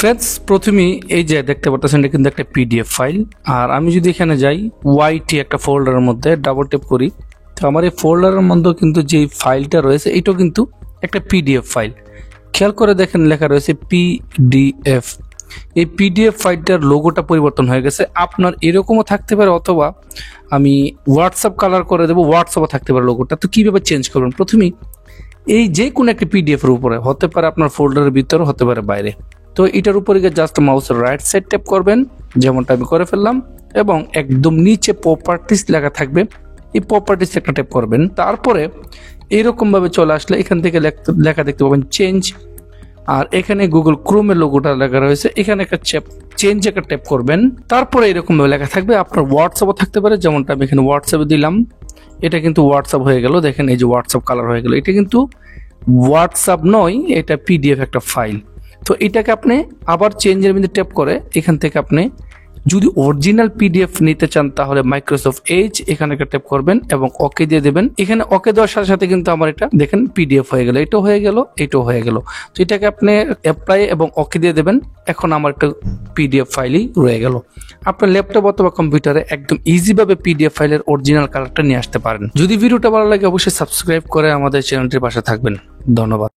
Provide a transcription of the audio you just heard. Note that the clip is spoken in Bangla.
ফ্রেন্ডস, প্রথমেই এই যে দেখতে পাচ্ছেন এটা কিন্তু একটা পিডিএফ ফাইল। আর আমি যদি এখানে যাই ওয়াইটি একটা ফোল্ডারের মধ্যে ডাবল ট্যাপ করি, তো আমার এই ফোল্ডারের মধ্যে কিন্তু যে ফাইলটা রয়েছে এটাও কিন্তু একটা পিডিএফ ফাইল। খেয়াল করে দেখেন লেখা রয়েছে পিডিএফ। এই পিডিএফ ফাইলটার লোগোটা পরিবর্তন হয়ে গেছে। আপনার এরকমও থাকতে পারে, অথবা আমি হোয়াটসঅ্যাপ কালার করে দেবো, হোয়াটসঅ্যাপও থাকতে পারে লোগোটা। তো কীভাবে চেঞ্জ করবেন? প্রথমেই এই যে কোনো একটা পিডিএফ এর উপরে হতে পারে, আপনার ফোল্ডারের ভিতরে হতে পারে বাইরে, তো এটার উপরে গিয়ে জাস্ট মাউসের রাইট সাইড ট্যাপ করবেন, যেমনটা আমি করে ফেললাম, এবং একদম নিচে প্রপার্টিস লেখা থাকবে, এই প্রপার্টিস একটা ট্যাপ করবেন। তারপরে এরকম ভাবে চলে আসলে এখান থেকে লেখা দেখতে পাবেন চেঞ্জ, আর এখানে গুগল ক্রোমের লোগোটা লেখা রয়েছে, এখানে একটা চেঞ্জ একটা ট্যাপ করবেন। তারপরে এরকম ভাবে লেখা থাকবে, আপনার হোয়াটসঅ্যাপও থাকতে পারে, যেমনটা আমি এখানে হোয়াটসঅ্যাপে দিলাম। এটা কিন্তু হোয়াটসঅ্যাপ হয়ে গেল, দেখেন এই যে হোয়াটসঅ্যাপ কালার হয়ে গেল। এটা কিন্তু হোয়াটসঅ্যাপ নয়, এটা পিডিএফ একটা ফাইল। তো এটাকে আপনি আবার চেঞ্জের মধ্যে ট্যাপ করে এখান থেকে আপনি যদি অরিজিনাল পিডিএফ নিতে চান তাহলে মাইক্রোসফট এজ এখানে একটা ট্যাপ করবেন এবং ওকে দিয়ে দেবেন। এখানে ওকে দেওয়ার সাথে সাথে কিন্তু আমার এটা দেখেন পিডিএফ হয়ে গেল, এটাও হয়ে গেল, এটাও হয়ে গেল। তো এটাকে আপনি অ্যাপ্লাই এবং ওকে দিয়ে দেবেন। এখন আমার একটা পিডিএফ ফাইলই রয়ে গেল। আপনার ল্যাপটপ অথবা কম্পিউটারে একদম ইজিভাবে পিডিএফ ফাইলের অরিজিনাল কালারটা নিয়ে আসতে পারেন। যদি ভিডিওটা ভালো লাগে অবশ্যই সাবস্ক্রাইব করে আমাদের চ্যানেলটির পাশে থাকবেন। ধন্যবাদ।